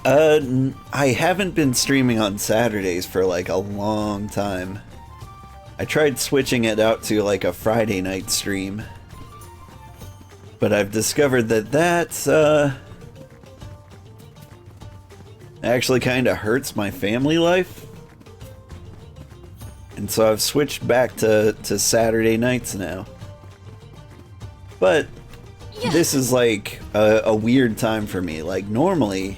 I haven't been streaming on Saturdays for like a long time. I tried switching it out to like a Friday night stream. But I've discovered that that's, actually kind of hurts my family life. And so I've switched back to Saturday nights now. But this is like a weird time for me. Like normally,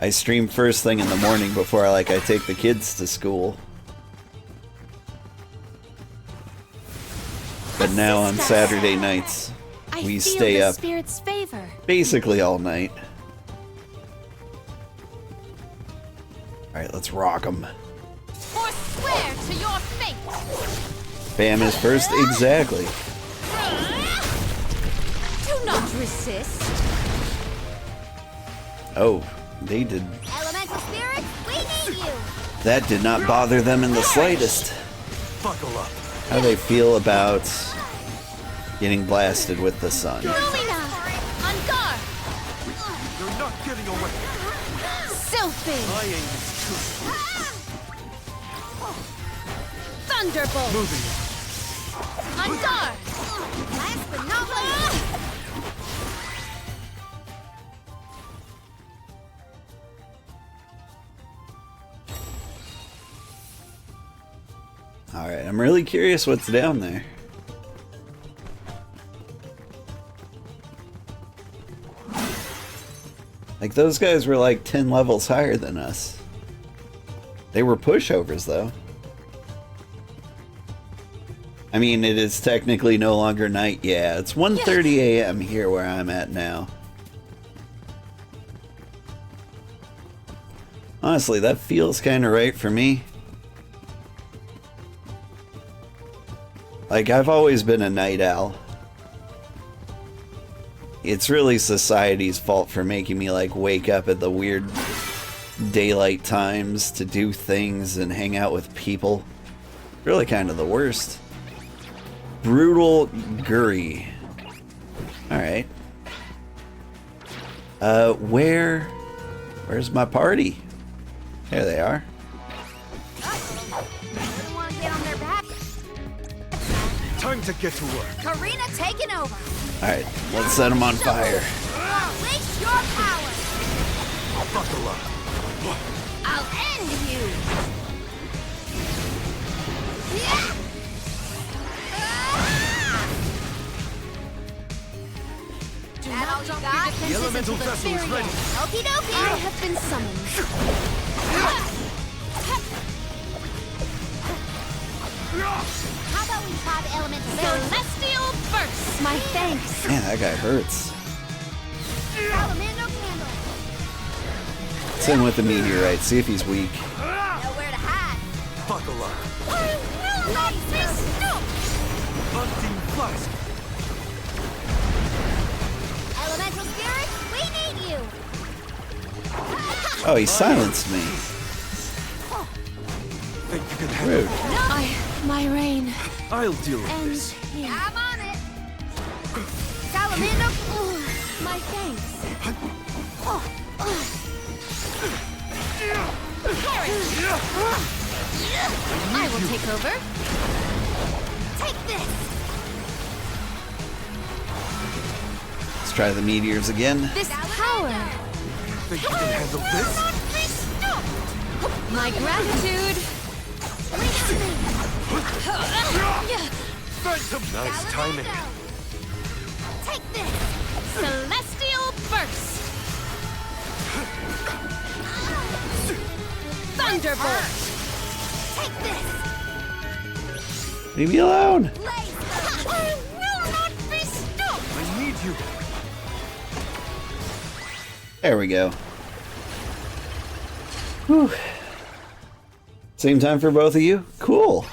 I stream first thing in the morning before I take the kids to school. But now on Saturday nights, we stay up basically all night. Alright, let's rock 'em. Or swear to your fate. Bam is first, exactly. Do not resist. Oh, they did. Elemental spirits, we need you. That did not bother them in the slightest. Buckle up. How they feel about getting blasted with the sun. Lumina, on guard. You're not getting away. Sylphid. My aim is true. Thunderbolt. Moving. On guard. Last but not least. Alright, I'm really curious what's down there. Like, those guys were like 10 levels higher than us. They were pushovers, though. I mean, it is technically no longer night. Yeah, it's 1:30 a.m. here where I'm at now. Honestly, that feels kind of right for me. Like, I've always been a night owl. It's really society's fault for making me, like, wake up at the weird daylight times to do things and hang out with people. Really kind of the worst. Brutal Guri. Alright. Where's my party? There they are. Time to get to work. Karina taking over. Alright, let's set them on fire. Unleash your power. Buckle up. I'll end you. That all you got? The elemental vessel is ready. Okie dokie. I have been summoned. How about we try the elemental celestial burst? My thanks. Man, that guy hurts. Salamander candle. Let's in with the meteorite, see if he's weak. Nowhere to hide. Buckle up. I will not be stopped. Unseen flask. Elemental spirits, we need you. Oh, he silenced me. Think you can handle Rude. it? My reign I'll deal with ends this. here. I'm on it. Salamander. My thanks. I will take over. Take this. Let's try the meteors again. This power. Think you can handle this? My gratitude. Phantom. Nice timing. Take this. Celestial burst. Thunderbolt. Take this. Leave me alone. I will not be stopped. I need you. There we go. Whew. Same time for both of you? Cool.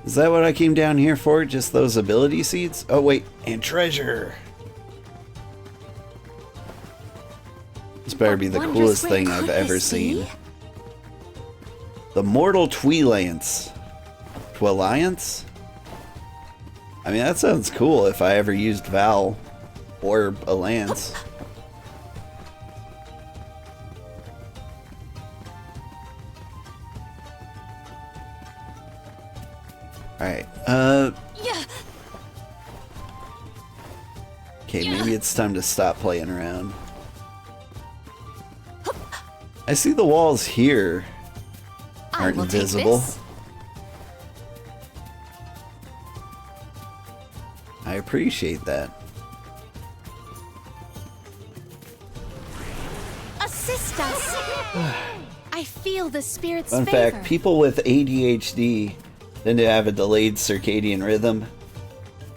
Is that what I came down here for? Just those ability seeds? Oh wait, and treasure. This better be the coolest thing I've ever seen. The Mortal Twilance. Twilliance? I mean, that sounds cool if I ever used Val or a lance. Alright, Yeah. okay, maybe it's time to stop playing around. I see the walls here aren't I will take invisible. this. I appreciate that. Assist us. I feel the spirit's Fun favor. fact, people with ADHD tend to have a delayed circadian rhythm,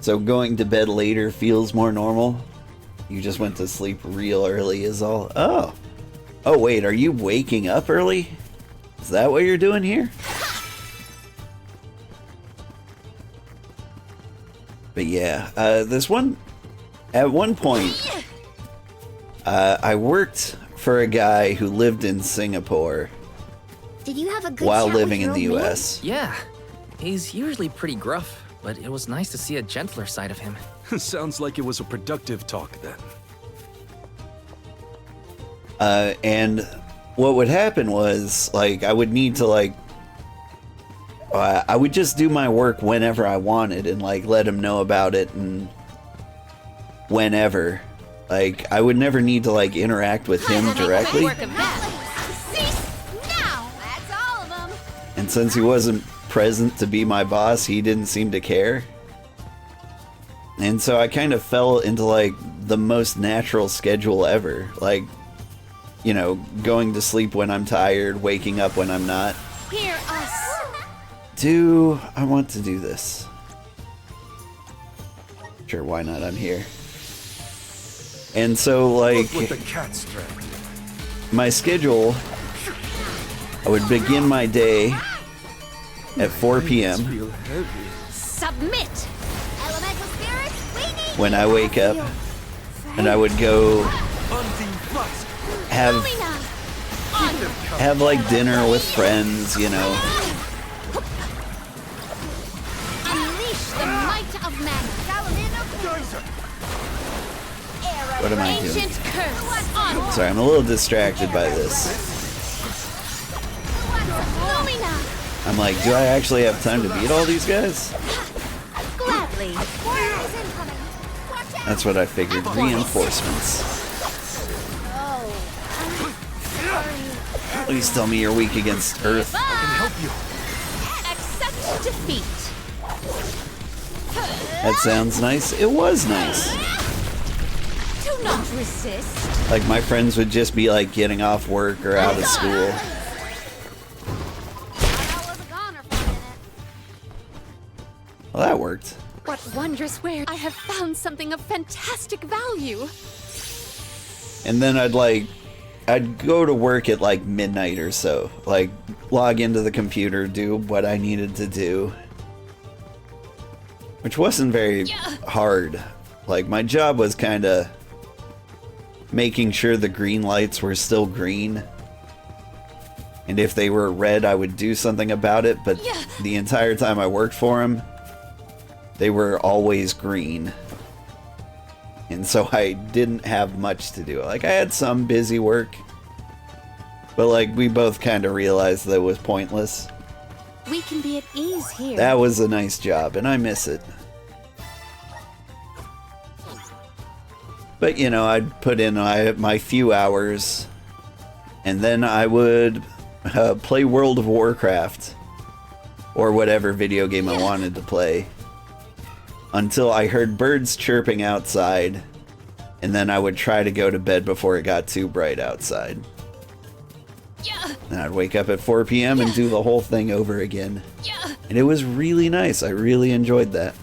so going to bed later feels more normal. You just went to sleep real early is all. Oh. Oh wait, are you waking up early? Is that what you're doing here? But yeah, this one, at one point, I worked for a guy who lived in Singapore Did you have a good while chat living with in the your old man? US. Yeah, he's usually pretty gruff, but it was nice to see a gentler side of him. Sounds like it was a productive talk then. And what would happen was, like, I would need to, like, I would just do my work whenever I wanted and, like, let him know about it and whenever. Like, I would never need to, like, interact with him directly. Work of that. Cease now. That's all of them. And since he wasn't present to be my boss, he didn't seem to care. And so I kind of fell into, like, the most natural schedule ever. Like, you know, going to sleep when I'm tired, waking up when I'm not. Hear us. Do I want to do this? Sure, why not? I'm here. And so, like, Look what the cat strap. my schedule, I would begin my day at 4 p.m. Feel heavy. Submit. Elemental spirits, we need when I wake up, and I would go Hunting flux. have like dinner with friends, you know. Unleash the might of man. What am I doing? Ancient curse. On. Sorry, I'm a little distracted by this. Lumina. I'm like, do I actually have time to beat all these guys? Gladly. That's what I figured. Reinforcements. Please tell me you're weak against Earth. Help you. Accept defeat. That sounds nice. It was nice. Do not resist. Like, my friends would just be like getting off work or out of school. Well, that worked. What wondrous wares! I have found something of fantastic value. And then I'd go to work at like midnight or so. Like, log into the computer, do what I needed to do. Which wasn't very hard. Like, my job was kind of making sure the green lights were still green. And if they were red, I would do something about it. But the entire time I worked for him, they were always green. And so I didn't have much to do. Like, I had some busy work, but like, we both kind of realized that it was pointless. We can be at ease here. That was a nice job, and I miss it. But, you know, I'd put in my few hours, and then I would play World of Warcraft, or whatever video game I wanted to play, until I heard birds chirping outside, and then I would try to go to bed before it got too bright outside. And I'd wake up at 4 p.m. and do the whole thing over again. And it was really nice. I really enjoyed that.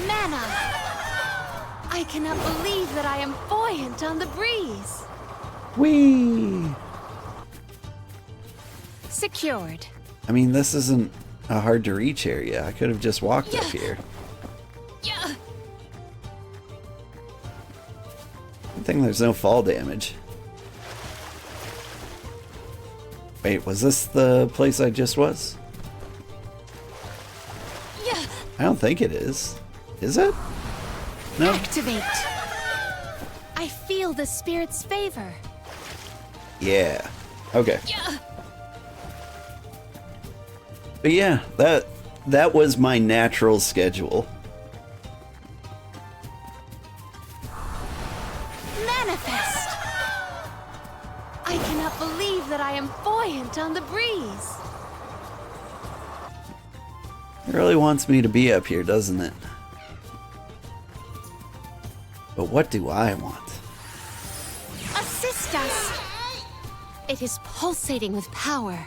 Mana! I cannot believe that I am buoyant on the breeze. Whee! Secured. I mean, this isn't a hard to reach area. I could have just walked up here. Good thing there's no fall damage. Wait, was this the place I just was? I don't think it is. Is it? No. Activate. I feel the spirit's favor. Yeah. Okay. Yeah. But yeah, that was my natural schedule. Manifest. I cannot believe that I am buoyant on the breeze. It really wants me to be up here, doesn't it? But what do I want? Assist us. It is pulsating with power.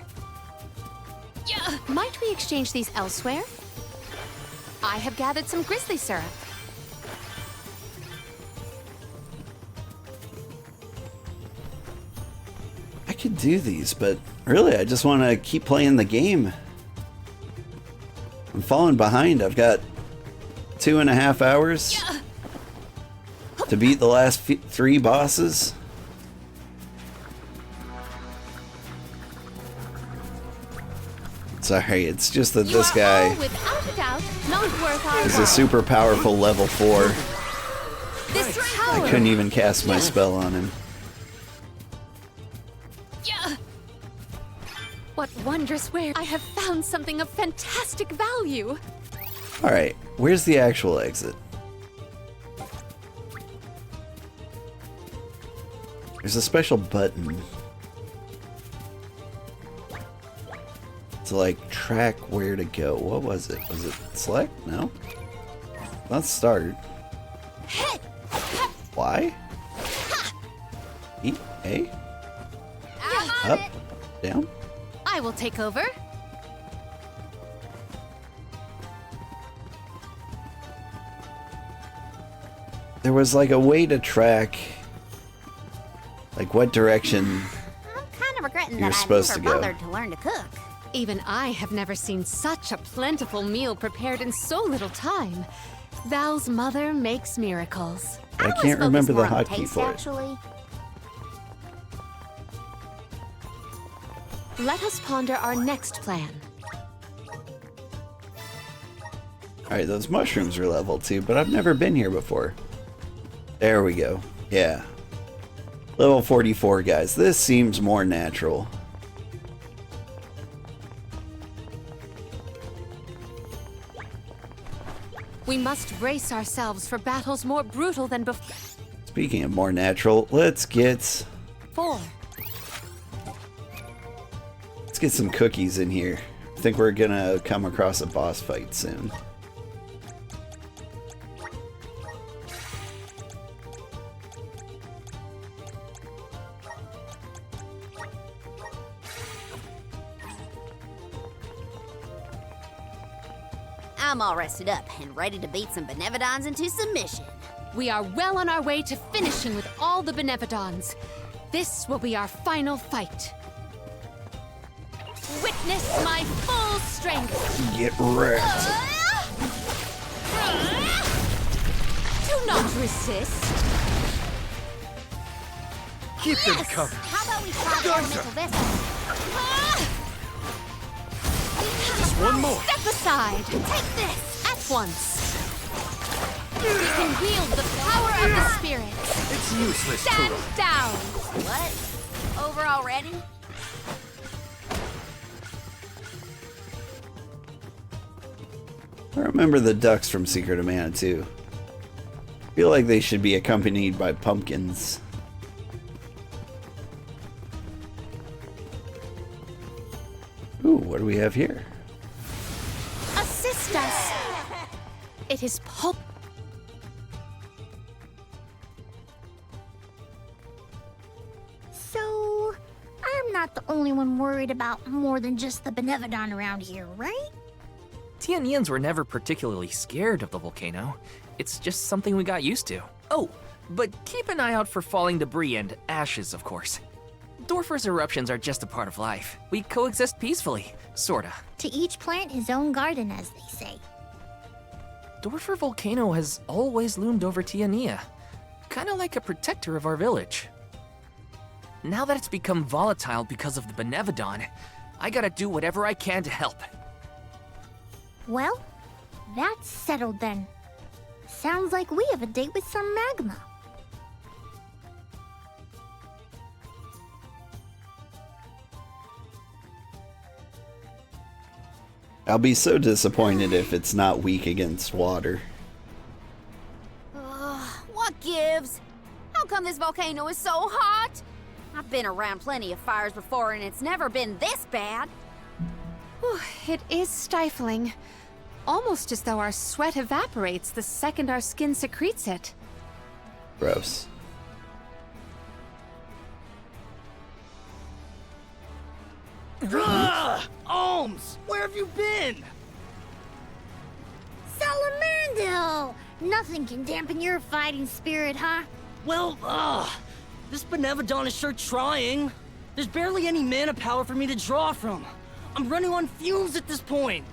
Yeah. Might we exchange these elsewhere? I have gathered some grizzly syrup. I could do these, but really I just want to keep playing the game. I'm falling behind. I've got 2.5 hours to beat the last 3 bosses. Sorry, it's just that this guy Without a doubt, not worth our is a super powerful level 4. This power. I couldn't even cast my spell on him. Yeah. What wondrous wares! I have found something of fantastic value. Alright, where's the actual exit? There's a special button to like track where to go. What was it? Was it select? No? Let's start. Y? E? A? Up? Down? I will take over. There was like a way to track like what direction I'm kind of regretting you're that I supposed never to go. bothered to learn to cook. Even I have never seen such a plentiful meal prepared in so little time. Val's mother makes miracles. I always can't focus remember the more on hotkey taste, for it. actually. Let us ponder our next plan. Alright, those mushrooms are level 2, but I've never been here before. There we go. Yeah. Level 44, guys. This seems more natural. We must brace ourselves for battles more brutal than before. Speaking of more natural, let's get some cookies in here. I think we're gonna come across a boss fight soon. I'm all rested up and ready to beat some Benevodons into submission. We are well on our way to finishing with all the Benevodons. This will be our final fight. Witness my full strength. Get wrecked. Do not resist. Keep them covered. How about we try the elemental vessel? Just one more. Step aside. Take this at once. We can wield the power of the spirits. It's useless Stand to down. What? Over already? I remember the ducks from Secret of Mana too. Feel like they should be accompanied by pumpkins. Ooh, what do we have here? Assist us. It is pulp. So, I'm not the only one worried about more than just the Benevodon around here, right? Tianians were never particularly scared of the volcano. It's just something we got used to. Oh, but keep an eye out for falling debris and ashes, of course. Dorfer's eruptions are just a part of life. We coexist peacefully, sorta. To each plant his own garden, as they say. Dorfer Volcano has always loomed over Tiania, kinda like a protector of our village. Now that it's become volatile because of the Benevodon, I gotta do whatever I can to help. Well, That's settled then. Sounds like we have a date with some magma. I'll be so disappointed if it's not weak against water. What gives? How come this volcano is so hot? I've been around plenty of fires before and it's never been this bad. Whew, it is stifling. Almost as though our sweat evaporates the second our skin secretes it. Gross. Ohms! Where have you been? Salamando! Nothing can dampen your fighting spirit, huh? Well, this Benevodon is sure trying. There's barely any mana power for me to draw from. I'm running on fumes at this point.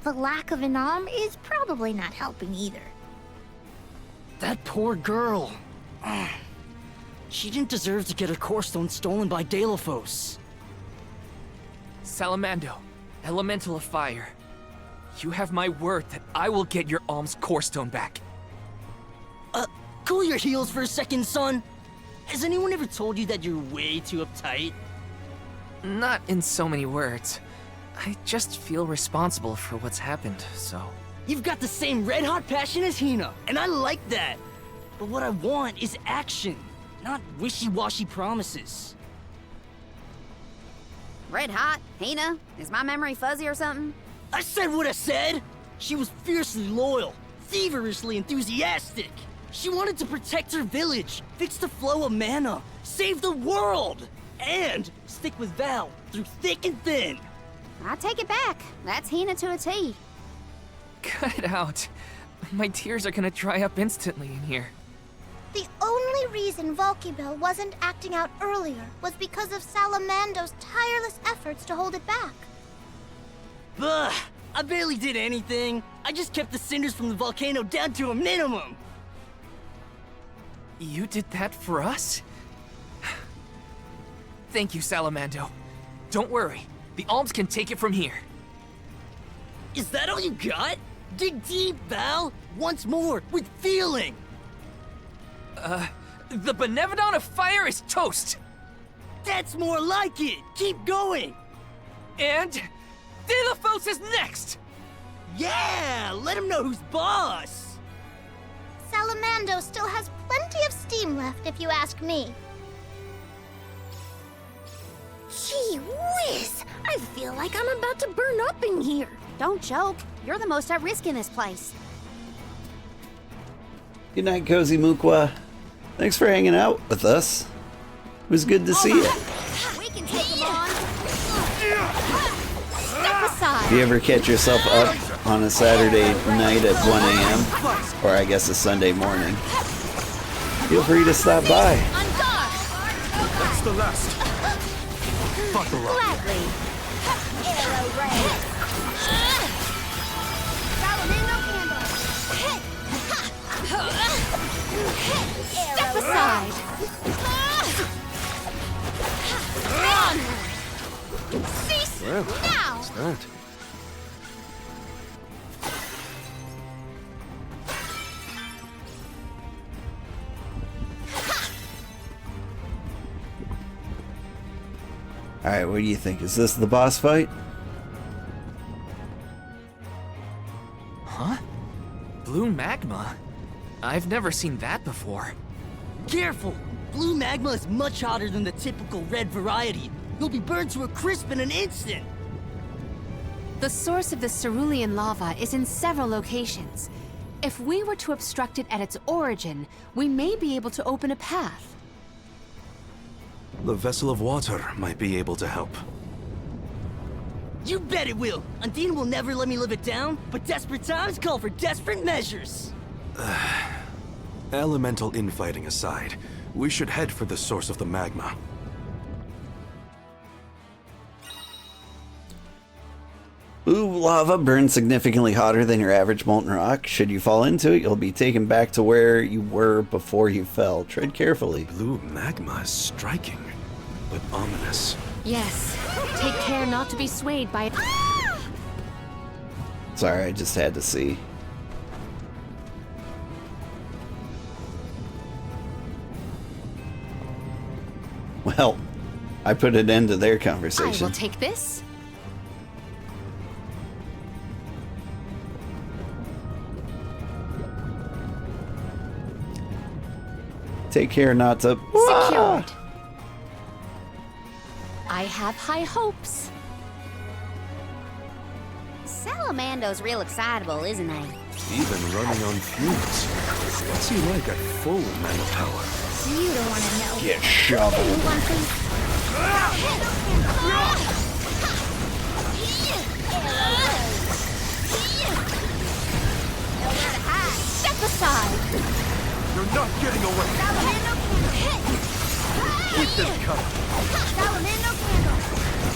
The lack of an arm is probably not helping either. That poor girl. She didn't deserve to get her core stone stolen by Deilophos. Salamando, elemental of fire. You have my word that I will get your alm's core stone back. Cool your heels for a second, son. Has anyone ever told you that you're way too uptight? Not in so many words. I just feel responsible for what's happened, so... You've got the same red-hot passion as Hina, and I like that. But what I want is action, not wishy-washy promises. Red hot? Hina? Is my memory fuzzy or something? I said what I said! She was fiercely loyal, feverishly enthusiastic. She wanted to protect her village, fix the flow of mana, save the world, and stick with Val through thick and thin. I take it back. That's Hina to a T. Cut it out. My tears are gonna dry up instantly in here. The only reason Volcybell wasn't acting out earlier was because of Salamando's tireless efforts to hold it back. Ugh, I barely did anything. I just kept the cinders from the volcano down to a minimum. You did that for us? Thank you, Salamando. Don't worry. The alms can take it from here. Is that all you got? Dig deep, Val. Once more, with feeling. The Benevodon of Fire is toast! That's more like it. Keep going. And... Deilophos is next! Yeah, let him know who's boss. Salamando still has plenty of steam left, if you ask me. Gee whiz! I feel like I'm about to burn up in here. Don't joke. You're the most at risk in this place. Good night, Cozy Mukwa. Thanks for hanging out with us. It was good to see you. We can take him on. Step aside! If you ever catch yourself up on a Saturday night at 1 a.m., or I guess a Sunday morning, feel free to stop by. On guard! That's the last. Buckle up. Gladly. Arrow ray. Step aside! Run! Cease Well, now! what's that? Alright, what do you think? Is this the boss fight? Huh? Blue magma? I've never seen that before. Careful. Blue magma is much hotter than the typical red variety. You'll be burned to a crisp in an instant. The source of the cerulean lava is in several locations. If we were to obstruct it at its origin, we may be able to open a path. The vessel of water might be able to help. You bet it will. Undine will never let me live it down, but desperate times call for desperate measures. Elemental infighting aside, we should head for the source of the magma. Blue lava burns significantly hotter than your average molten rock. Should you fall into it, you'll be taken back to where you were before you fell. Tread carefully. Blue magma is striking, but ominous. Yes. Take care not to be swayed by it. Sorry, I just had to see. Well, I put an end to their I conversation. will take this. Take care not to... Secured. I have high hopes. Salamando's real excitable, isn't he? Even running on fumes. What's he like at full mana power? You don't want to know. Get shoveled. You want things? Step aside. You're not getting away! Keep them coming!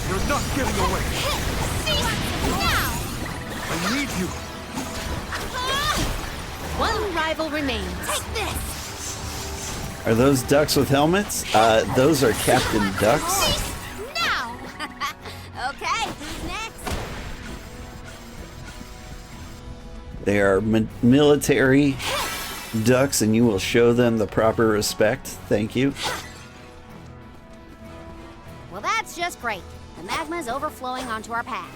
You're not getting away! I need you! One rival remains. Take this! Are those ducks with helmets? Those are Captain Ducks. Now! Okay, who's next? They are military ducks, and you will show them the proper respect. Thank you. Well, that's just great. The magma's overflowing onto our path.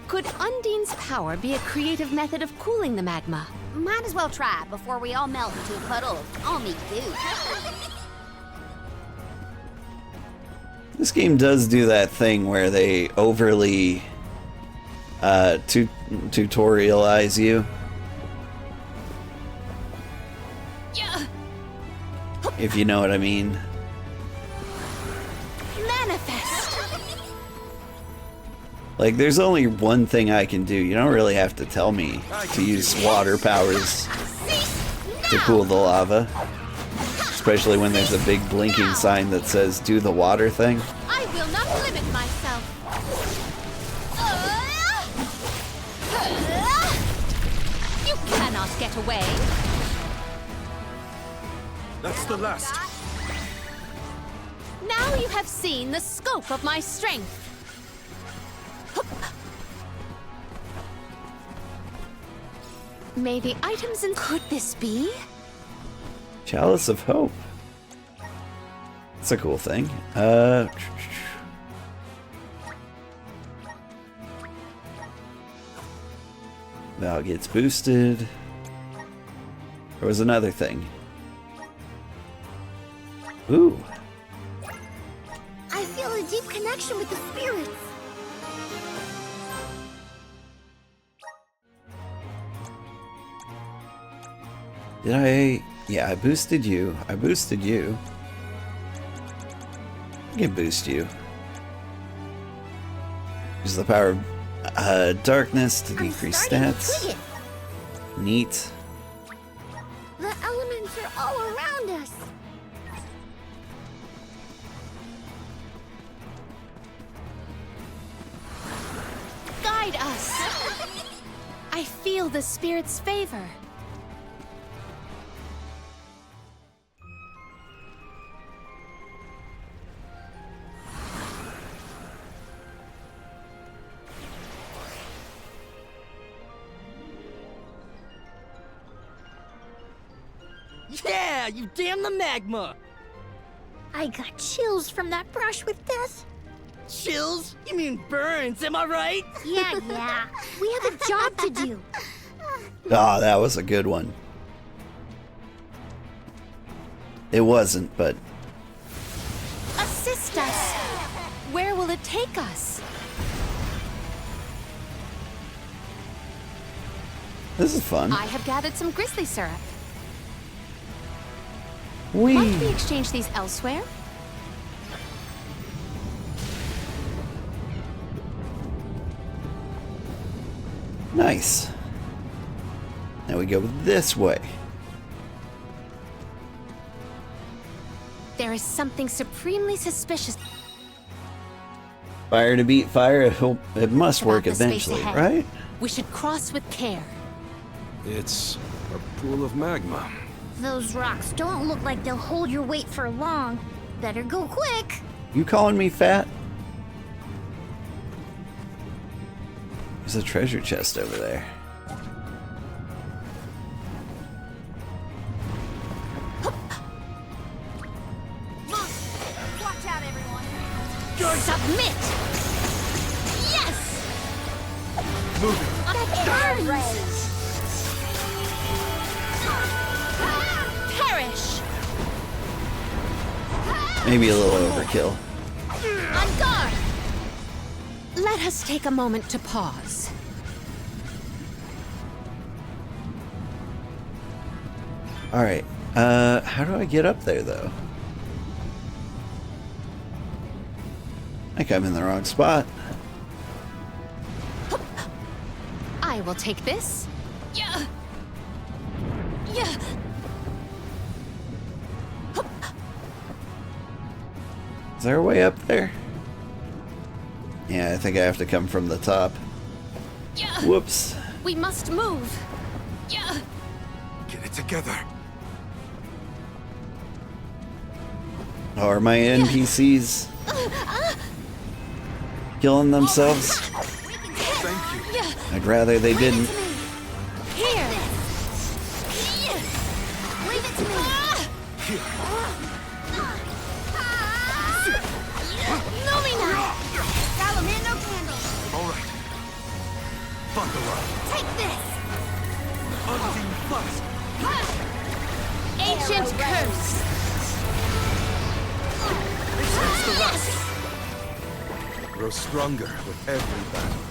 Could Undine's power be a creative method of cooling the magma? Might as well try before we all melt into a puddle of almy goo. This game does do that thing where they overly tutorialize you. If you know what I mean. Manifest. Like, there's only one thing I can do. You don't really have to tell me to use water powers to cool the lava. Especially when there's a big blinking sign that says, do the water thing. I will not limit myself. You cannot get away. That's the last. Now you have seen the scope of my strength. May the items in... Could this be? Chalice of Hope. That's a cool thing. Val gets boosted. There was another thing. Ooh. I feel a deep connection with the spirits. Did I... Yeah, I boosted you. I boosted you. I can boost you. Use the power of darkness to decrease starting to stats. twig it. Neat. The elements are all around us. Guide us. I feel the spirit's favor. Yeah, you damn the magma! I got chills from that brush with death. Chills? You mean burns, am I right? Yeah. We have a job to do. Ah, that was a good one. It wasn't, but Assist us. Where will it take us? this is fun. I have gathered some grizzly syrup. Whee! Might we exchange these elsewhere? Nice. Now we go this way. There is something supremely suspicious. Fire to beat fire, it must about work the space eventually, ahead. right? We should cross with care. It's a pool of magma. Those rocks don't look like they'll hold your weight for long. Better go quick. You calling me fat? There's a treasure chest over there. Watch out, everyone. Submit! Yes! Moving. That burns! Perish! Maybe a little overkill. On guard! Let us take a moment to pause. Alright, how do I get up there, though? I think I'm in the wrong spot. I will take this. Yeah. Yeah. Is there a way up there? Yeah, I think I have to come from the top. Yeah. Whoops. We must move. Yeah. Get it together. Are my NPCs killing themselves? Thank you. Yeah. I'd rather they didn't. Here. Leave it to me. Lumina. Salamando candle. All right. Buckle up. Take this. Unseen flask. Ancient curse. It's the last. Grow stronger with every battle.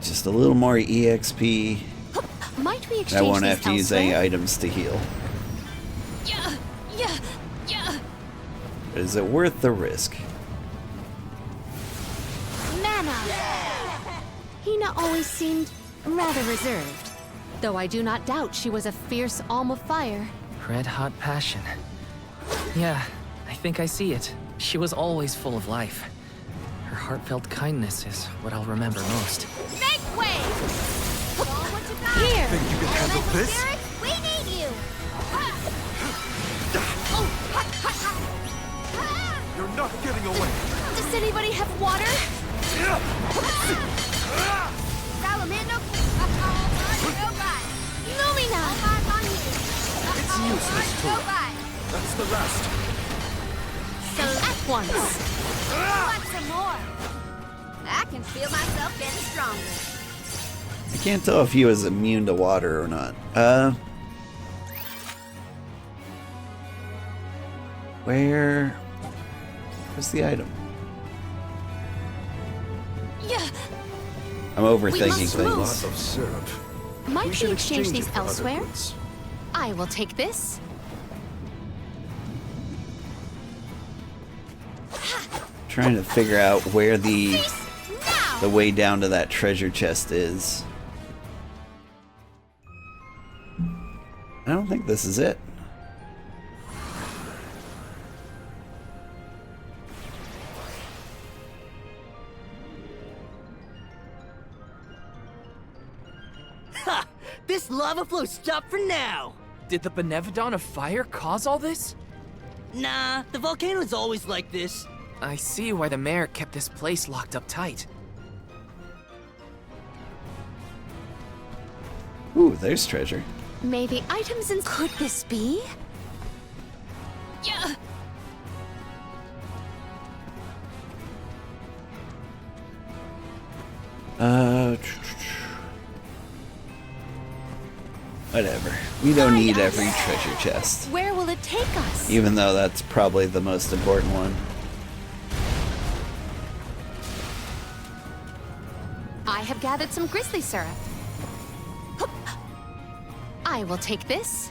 Just a little more EXP. Might we exchange I won't these have to use any elsewhere? items to heal. Yeah. Yeah. Yeah. But is it worth the risk? Mana. Hina always seemed rather reserved, though I do not doubt she was a fierce alm of fire. Red hot passion. Yeah, I think I see it. She was always full of life. Her heartfelt kindness is what I'll remember most. Make way. Show 'em what you got. Here. Think you can handle Elemental this? spirits, we need you. You're not getting away. Does anybody have water? Salamando. Go by. Lumina. All eyes on you. It's useless, Go Tor. by. That's the last. So at once. Want some more? I can feel myself getting stronger. I can't tell if he was immune to water or not. Where's the item? Yeah. I'm overthinking must move. things. Lot of syrup. Might we should exchange it these for other elsewhere? goods. I will take this. Trying to figure out where the Now. way down to that treasure chest is. I don't think this is it. Ha! This lava flow stopped for now. Did the Benevodon of Fire cause all this? Nah, the volcano's always like this. I see why the mayor kept this place locked up tight. Ooh, there's treasure. May the items in. Could this be? Yeah. Whatever. We don't need every treasure chest. Where will it take us? Even though that's probably the most important one. I have gathered some grizzly syrup. Hup. I will take this.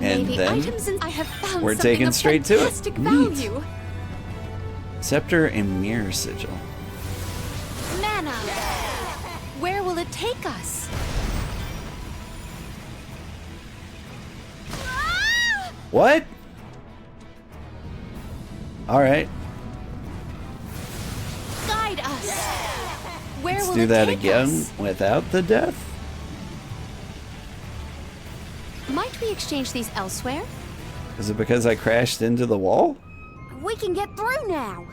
And May the then items in. I have found we're something taken of straight to it. fantastic Neat. value. Scepter and mirror sigil. Mana. Where will it take us? What? Alright. Guide us. Where Let's will do it that take again us? without the death. Might we exchange these elsewhere? Is it because I crashed into the wall? We can get through now.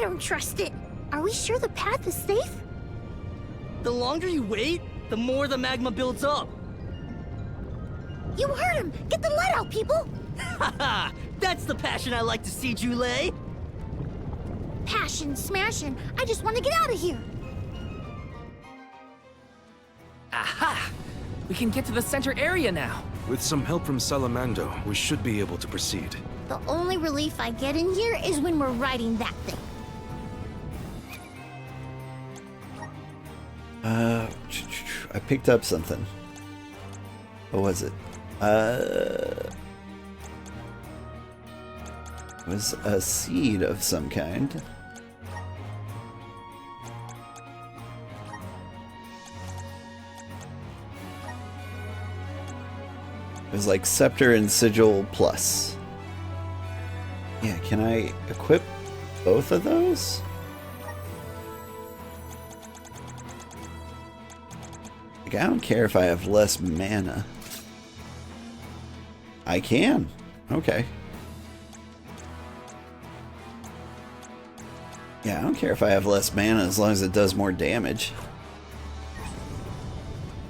don't trust it. Are we sure the path is safe? The longer you wait, the more the magma builds up. You heard him! Get the lead out, people! Haha! That's the passion I like to see, Jule! Passion, smashing. I just want to get out of here. Aha! We can get to the center area now. With some help from Salamando, we should be able to proceed. The only relief I get in here is when we're riding that thing. I picked up something. What was it? It was a seed of some kind. It was like Scepter and Sigil Plus. Yeah, can I equip both of those? Like, I don't care if I have less mana. I can. Okay. Yeah, I don't care if I have less mana as long as it does more damage.